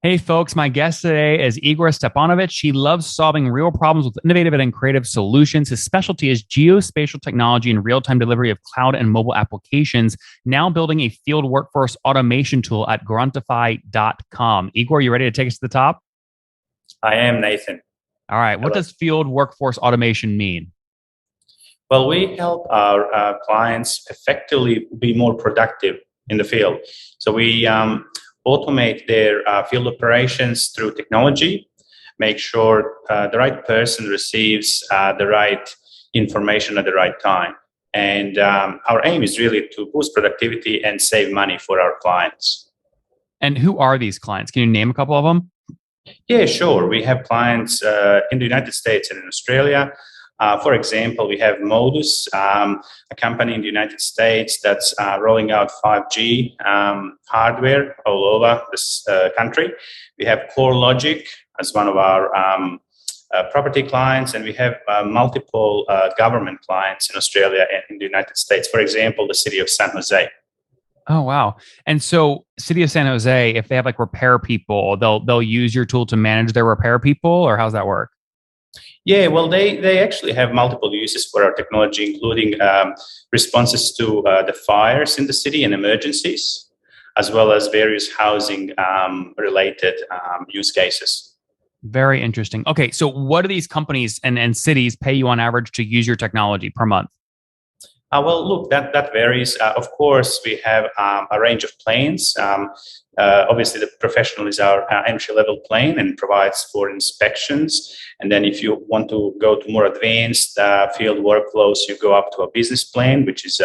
Hey folks, my guest today is Igor Stepanovich. He loves solving real problems with innovative and creative solutions. His specialty is geospatial technology and real-time delivery of cloud and mobile applications, now building a field workforce automation tool at gruntify.com. Igor, you ready to take us to the top? I am Nathan. All right. What Hello. does field workforce automation mean? Well, we help our clients effectively be more productive in the field. So we automate their field operations through technology, make sure the right person receives the right information at the right time. And our aim is really to boost productivity and save money for our clients. And who are these clients? Can you name a couple of them? Yeah, sure. We have clients in the United States and in Australia. For example, we have Modus, a company in the United States that's rolling out 5G hardware all over this country. We have CoreLogic as one of our property clients, and we have multiple government clients in Australia and in the United States. For example, the city of San Jose. Oh wow. And so City of San Jose, if they have like repair people, they'll use your tool to manage their repair people, or how's that work? Yeah, well, they actually have multiple uses for our technology, including responses to the fires in the city and emergencies, as well as various housing related use cases. Very interesting. Okay, so what do these companies and cities pay you on average to use your technology per month? Well, look, that varies. Of course, we have a range of planes. Obviously, the professional is our entry level plane and provides for inspections. And then, if you want to go to more advanced field workflows, you go up to a business plane, which is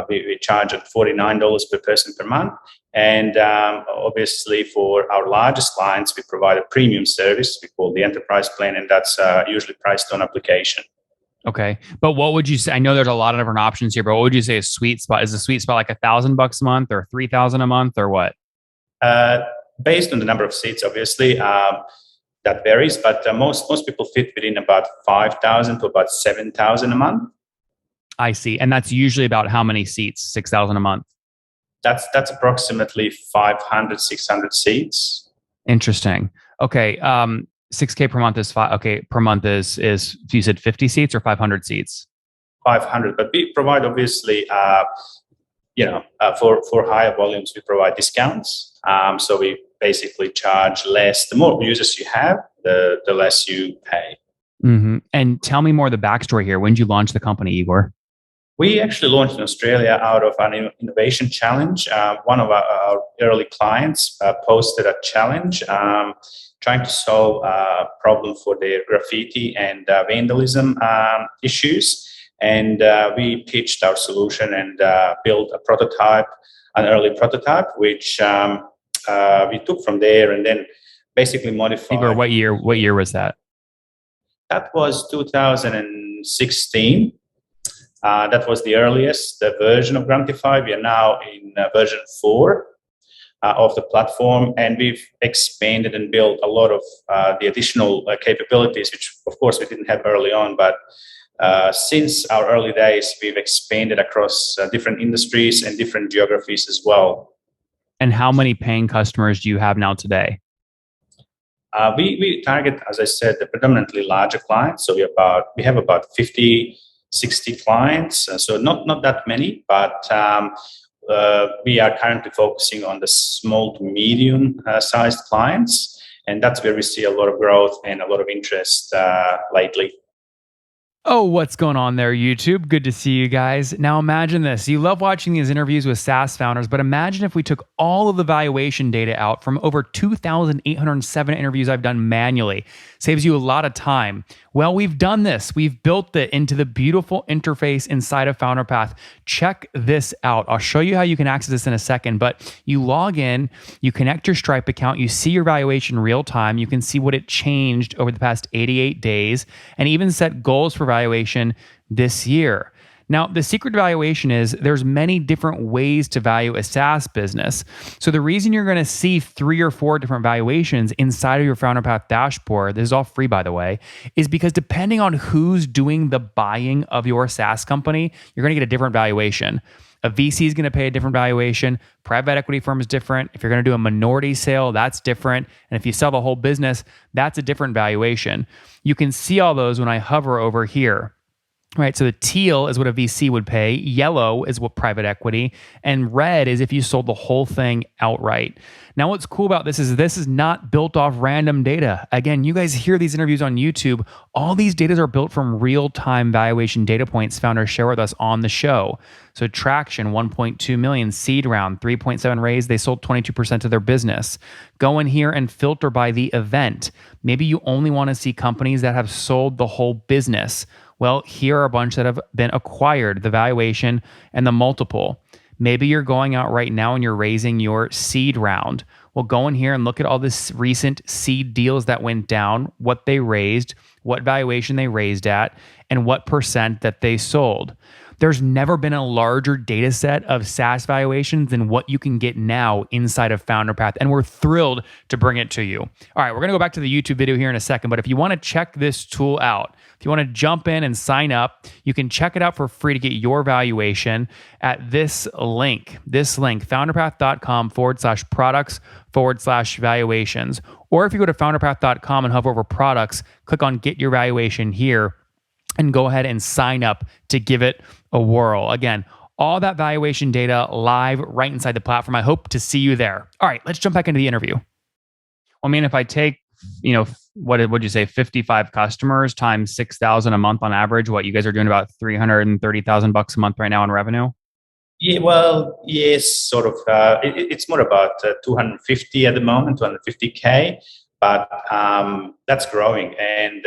we charge at $49 per person per month. And obviously, for our largest clients, we provide a premium service we call the enterprise plan, and that's usually priced on application. Okay, but what would you say? I know there's a lot of different options here, but what would you say a sweet spot? Is a sweet spot like $1,000 a month or 3,000 a month or what? Uh, Based on the number of seats, obviously, that varies, but most people fit within about 5,000 to about 7,000 a month. I see, and that's usually about how many seats? 6,000 a month. That's approximately 500, 600 seats. Interesting. Okay, 6K per month is five. Okay, per month is you said 50 seats or 500 seats? 500, but we provide obviously, for higher volumes, we provide discounts. So we basically charge less. The more users you have, the less you pay. And tell me more of the backstory here. When did you launch the company, Igor? We actually launched in Australia out of an innovation challenge. One of our early clients posted a challenge trying to solve a problem for their graffiti and vandalism issues. And we pitched our solution and built a prototype, an early prototype, which we took from there and then basically Igor, modified. what year was that? That was 2016. That was the earliest version of Grantify. We are now in version 4 of the platform, and we've expanded and built a lot of the additional capabilities, which of course we didn't have early on. But since our early days, we've expanded across different industries and different geographies as well. And how many paying customers do you have now today? We target, as I said, the predominantly larger clients. So we have about 50, 60 clients. So not that many, but we are currently focusing on the small to medium sized clients. And that's where we see a lot of growth and a lot of interest lately. Oh, what's going on there, YouTube? Good to see you guys. Now imagine this. You love watching these interviews with SaaS founders, but imagine if we took all of the valuation data out from over 2,807 interviews I've done manually. Saves you a lot of time. Well, we've done this. We've built it into the beautiful interface inside of FounderPath. Check this out. I'll show you how you can access this in a second, but you log in, you connect your Stripe account, you see your valuation real time, you can see what it changed over the past 88 days, and even set goals for valuation this year. Now, the secret to valuation is there's many different ways to value a SaaS business. So the reason you're going to see 3 or 4 different valuations inside of your FounderPath dashboard, this is all free by the way, is because depending on who's doing the buying of your SaaS company, you're going to get a different valuation. A VC is going to pay a different valuation. Private equity firm is different. If you're going to do a minority sale, that's different. And if you sell the whole business, that's a different valuation. You can see all those when I hover over here. Right. So the teal is what a VC would pay. Yellow is what private equity. And red is if you sold the whole thing outright. Now, what's cool about this is not built off random data. Again, you guys hear these interviews on YouTube. All these data are built from real-time valuation data points founders share with us on the show. So traction, 1.2 million, seed round, 3.7 raise. They sold 22% of their business. Go in here and filter by the event. Maybe you only want to see companies that have sold the whole business. Well, here are a bunch that have been acquired, the valuation and the multiple. Maybe you're going out right now and you're raising your seed round. Well, go in here and look at all this recent seed deals that went down, what they raised, what valuation they raised at, and what percent that they sold. There's never been a larger data set of SaaS valuations than what you can get now inside of FounderPath, and we're thrilled to bring it to you. All right, we're going to go back to the YouTube video here in a second, but if you want to check this tool out, if you want to jump in and sign up, you can check it out for free to get your valuation at this link, founderpath.com/products/valuations. Or if you go to founderpath.com and hover over products, click on get your valuation here and go ahead and sign up to give it a whirl. Again, all that valuation data live right inside the platform. I hope to see you there. All right, let's jump back into the interview. I mean, if I take, what would you say, 55 customers times 6,000 a month on average, what you guys are doing about $330,000 a month right now in revenue? Yeah, well, yes, sort of. It's more about 250 at the moment, 250K, but that's growing. And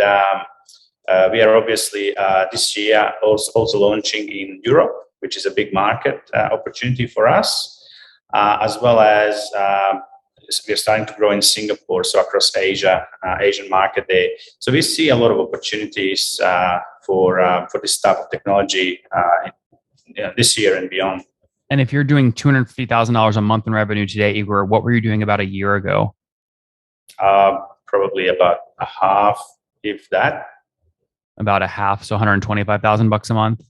we are obviously this year also launching in Europe, which is a big market opportunity for us, as well as we are starting to grow in Singapore, so across Asia, Asian market there. So we see a lot of opportunities for this type of technology this year and beyond. And if you're doing $250,000 a month in revenue today, Igor, what were you doing about a year ago? Probably about a half, if that. About a half, so $125,000 a month.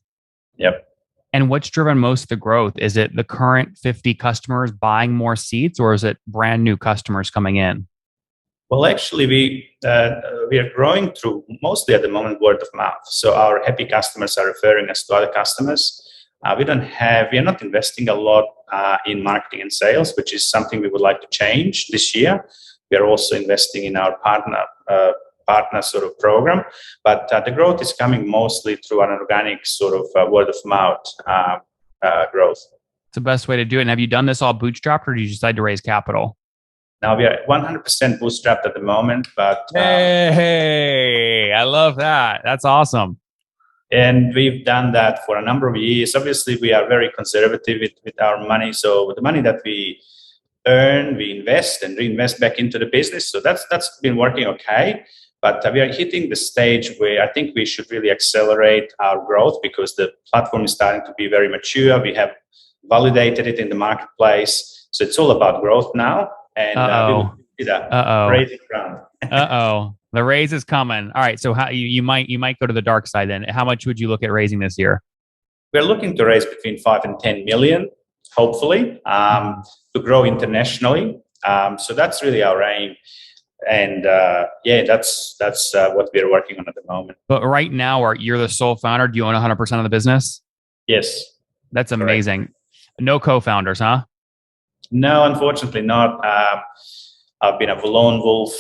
Yep. And what's driven most of the growth? Is it the current 50 customers buying more seats, or is it brand new customers coming in? Well, actually, we are growing through mostly at the moment word of mouth. So our happy customers are referring us to other customers. We are not investing a lot in marketing and sales, which is something we would like to change this year. We are also investing in our partner sort of program, but the growth is coming mostly through an organic sort of word of mouth growth. It's the best way to do it. And have you done this all bootstrapped, or did you decide to raise capital? Now we are 100% bootstrapped at the moment, but hey, I love that. That's awesome. And we've done that for a number of years. Obviously, we are very conservative with our money. So with the money that we earn, we invest and reinvest back into the business. So that's been working okay. But we are hitting the stage where I think we should really accelerate our growth because the platform is starting to be very mature. We have validated it in the marketplace. So it's all about growth now. And we'll do that. Raising round. The raise is coming. All right. So how you might go to the dark side then. How much would you look at raising this year? We're looking to raise between 5 and 10 million, hopefully, to grow internationally. So that's really our aim. And that's what we're working on at the moment. But right now, you're the sole founder. Do you own 100% of the business? Yes. That's amazing. Correct. No co-founders, huh? No, unfortunately not. I've been a lone wolf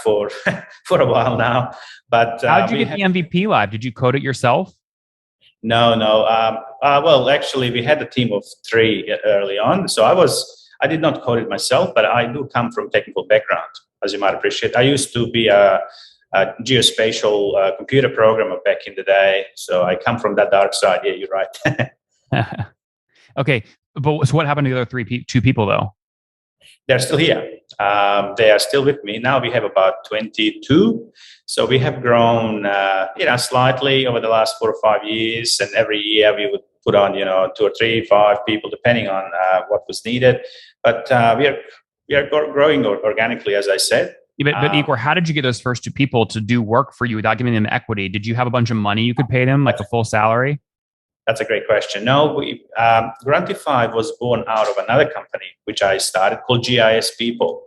for a while now. But how did you get the MVP live? Did you code it yourself? No. Well, actually, we had a team of 3 early on. So I did not code it myself, but I do come from technical background, as you might appreciate. I used to be a geospatial computer programmer back in the day. So I come from that dark side. Yeah, you're right. Okay. But so what happened to the other 2 people, though? They're still here. They are still with me. Now we have about 22. So we have grown, slightly over the last 4 or 5 years. And every year we would put on, 2 or 3, 5 people, depending on what was needed. But we are growing organically, as I said. Yeah, but Igor, how did you get those first 2 people to do work for you without giving them equity? Did you have a bunch of money you could pay them, like a full salary? That's a great question. No, Grantify was born out of another company which I started called GIS People,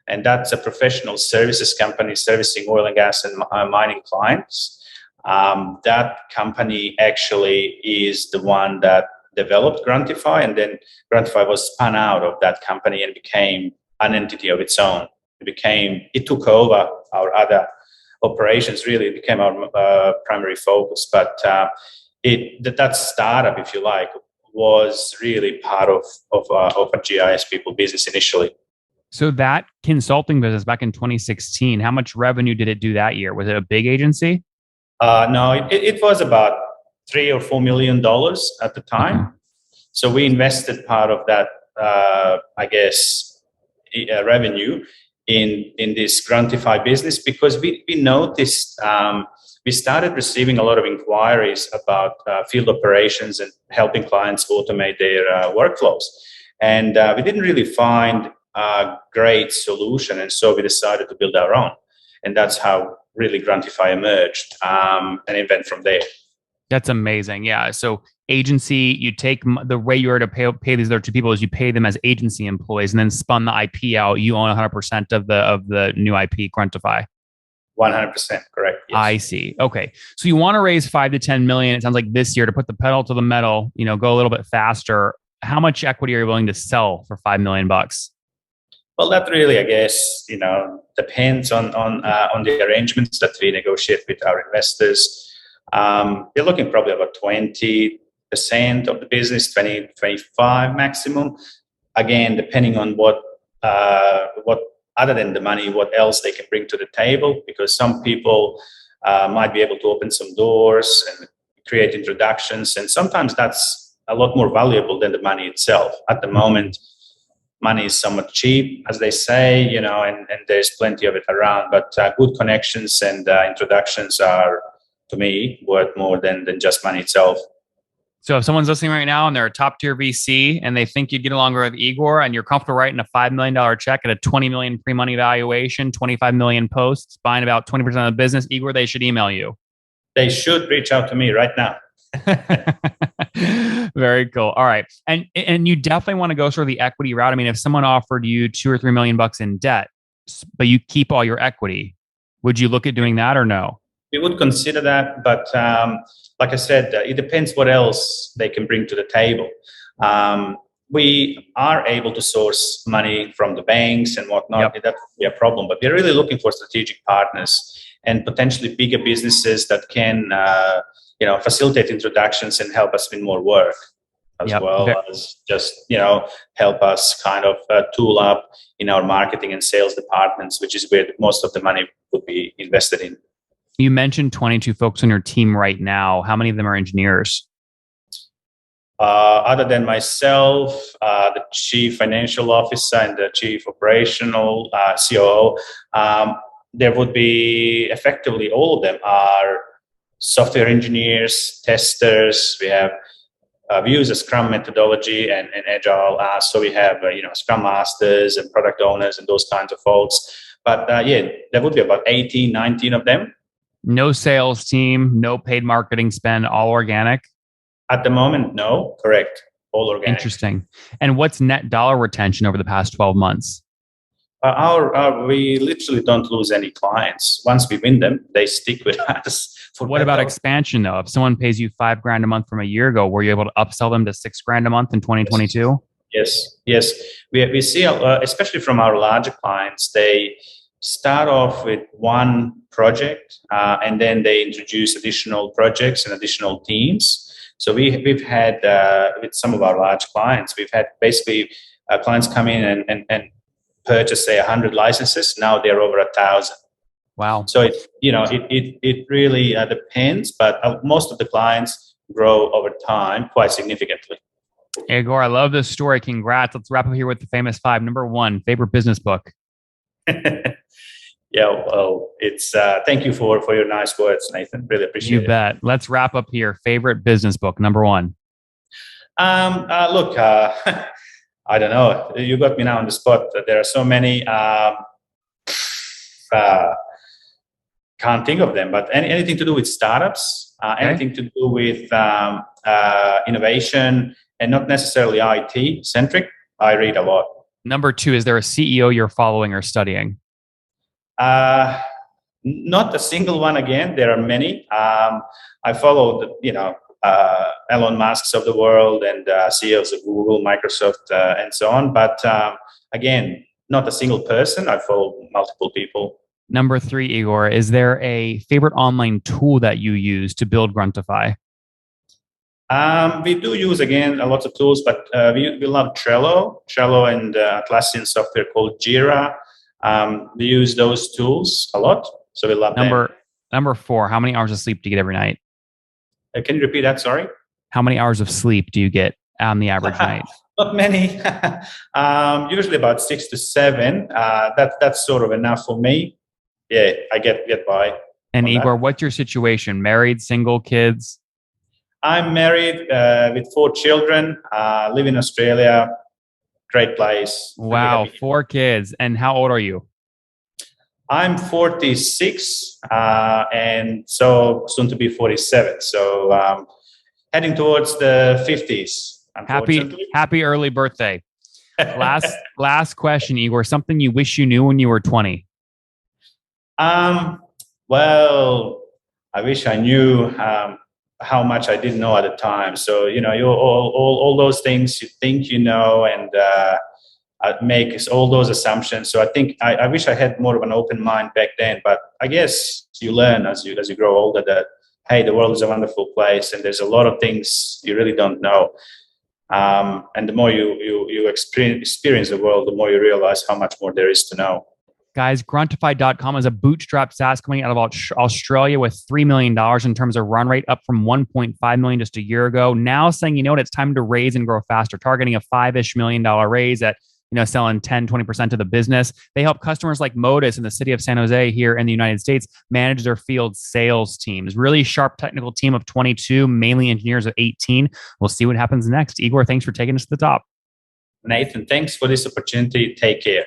and that's a professional services company servicing oil and gas and mining clients. That company actually is the one that developed Grantify, and then Grantify was spun out of that company and became an entity of its own. It took over our other operations. Really, it became our primary focus, but. That startup, if you like, was really part of a GIS People business initially. So that consulting business back in 2016, how much revenue did it do that year? Was it a big agency? No, it was about $3 or $4 million at the time. Okay. So we invested part of that, I guess, revenue in this Grantify business because we noticed. We started receiving a lot of inquiries about field operations and helping clients automate their workflows. And we didn't really find a great solution. And so we decided to build our own. And that's how really Grantify emerged. And it went from there. That's amazing. Yeah. So agency, you take the way you are to pay these other two people is you pay them as agency employees and then spun the IP out. You own 100% of the new IP, Grantify. 100% correct. Yes. I see. Okay. So you want to raise 5 to 10 million. It sounds like this year to put the pedal to the metal, go a little bit faster. How much equity are you willing to sell for $5 million? Well, that really, I guess, depends on the arrangements that we negotiate with our investors. We're looking probably about 20% of the business, 25 maximum. Again, depending on what other than the money, what else they can bring to the table, because some people might be able to open some doors and create introductions. And sometimes that's a lot more valuable than the money itself. At the moment, money is somewhat cheap, as they say, and there's plenty of it around. But good connections and introductions are, to me, worth more than just money itself. So if someone's listening right now and they're a top tier VC and they think you'd get along with Igor and you're comfortable writing a $5 million check at a 20 million pre-money valuation, 25 million posts, buying about 20% of the business, Igor, they should email you. They should reach out to me right now. Very cool. All right. And you definitely want to go sort of the equity route. I mean, if someone offered you 2 or 3 million bucks in debt, but you keep all your equity, would you look at doing that or no? We would consider that, but like I said, it depends what else they can bring to the table. We are able to source money from the banks and whatnot. Yep. That would be a problem, but we're really looking for strategic partners and potentially bigger businesses that can, facilitate introductions and help us win more work, as well as just, help us kind of tool up in our marketing and sales departments, which is where most of the money would be invested in. You mentioned 22 folks on your team right now. How many of them are engineers? Other than myself, the chief financial officer and the chief operational COO, there would be effectively all of them are software engineers, testers. We use a Scrum methodology and Agile. So we have Scrum masters and product owners and those kinds of folks. But there would be about 18, 19 of them. No sales team, no paid marketing spend, all organic? At the moment, no. Correct. All organic. Interesting. And what's net dollar retention over the past 12 months? We literally don't lose any clients. Once we win them, they stick with us. What about expansion, though? If someone pays you $5,000 a month from a year ago, were you able to upsell them to $6,000 a month in 2022? Yes. We see, especially from our larger clients, they start off with one project and then they introduce additional projects and additional teams. So we've had with some of our large clients, we've had basically clients come in and purchase, say, 100 licenses. Now they're over 1,000. Wow. So it really depends, but most of the clients grow over time quite significantly. Igor, I love this story. Congrats. Let's wrap up here with the famous 5. Number 1, favorite business book. Yeah, well, it's thank you for your nice words, Nathan. Really appreciate it. You bet. Let's wrap up here. Favorite business book, number 1. Look, I don't know. You got me now on the spot. There are so many. Can't think of them, but anything to do with startups, anything to do with innovation and not necessarily IT centric, I read a lot. Number two, is there a CEO you're following or studying? Not a single one. Again, there are many. I follow Elon Musk's of the world and CEOs of Google, Microsoft, and so on. But again, not a single person. I follow multiple people. Number three, Igor, is there a favorite online tool that you use to build Gruntify? We do use, again, lots of tools, but we love Trello and Atlassian software called Jira. We use those tools a lot, so we love them. Number four, how many hours of sleep do you get every night? Can you repeat that? Sorry? How many hours of sleep do you get on the average night? Not many. Usually about 6 to 7. That's sort of enough for me. Yeah, I get by. And Igor, what's your situation? Married, single, kids? I'm married with 4 children, live in Australia. Great place. Wow, 4 kids. And how old are you? I'm 46, and so soon to be 47. So heading towards the 50s. Happy early birthday. Last question, Igor. Something you wish you knew when you were 20. Well, I wish I knew how much I didn't know at the time. So, all those things you think you know, and make all those assumptions. So I think I wish I had more of an open mind back then. But I guess you learn as you grow older that, hey, the world is a wonderful place, and there's a lot of things you really don't know. And the more you experience the world, the more you realize how much more there is to know. Guys, Gruntify.com is a bootstrapped SaaS company out of Australia with $3 million in terms of run rate, up from $1.5 million just a year ago. Now saying, it's time to raise and grow faster, targeting a $5-ish million raise at selling 10, 20% of the business. They help customers like Modus in the city of San Jose here in the United States manage their field sales teams. Really sharp technical team of 22, mainly engineers of 18. We'll see what happens next. Igor, thanks for taking us to the top. Nathan, thanks for this opportunity. Take care.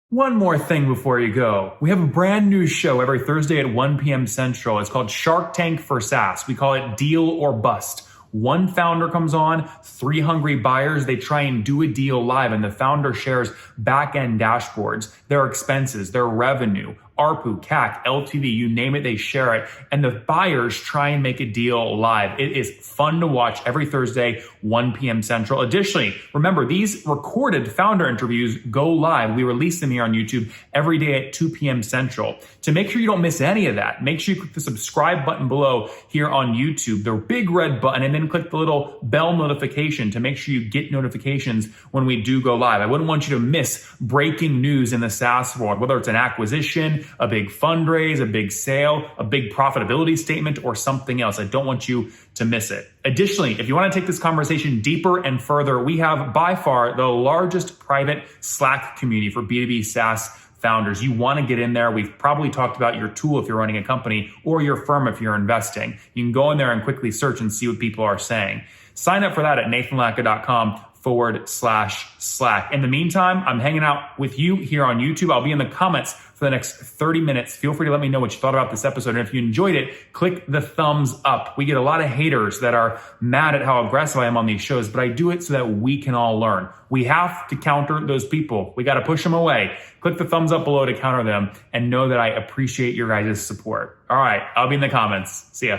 One more thing before you go. We have a brand new show every Thursday at 1 p.m. Central. It's called Shark Tank for SaaS. We call it Deal or Bust. One founder comes on, 3 hungry buyers, they try and do a deal live, and the founder shares back-end dashboards, their expenses, their revenue, ARPU, CAC, LTV, you name it, they share it. And the buyers try and make a deal live. It is fun to watch every Thursday, 1 p.m. Central. Additionally, remember, these recorded founder interviews go live. We release them here on YouTube every day at 2 p.m. Central. To make sure you don't miss any of that, make sure you click the subscribe button below here on YouTube, the big red button, and then click the little bell notification to make sure you get notifications when we do go live. I wouldn't want you to miss breaking news in the SaaS world, whether it's an acquisition, a big fundraise, a big sale, a big profitability statement, or something else. I don't want you to miss it. Additionally, if you want to take this conversation deeper and further, we have by far the largest private Slack community for B2B SaaS founders. You want to get in there. We've probably talked about your tool if you're running a company, or your firm if you're investing. You can go in there and quickly search and see what people are saying. Sign up for that at nathanlatka.com/Slack. In the meantime, I'm hanging out with you here on YouTube. I'll be in the comments for the next 30 minutes. Feel free to let me know what you thought about this episode. And if you enjoyed it, click the thumbs up. We get a lot of haters that are mad at how aggressive I am on these shows, but I do it so that we can all learn. We have to counter those people. We got to push them away. Click the thumbs up below to counter them, and know that I appreciate your guys' support. All right, I'll be in the comments. See ya.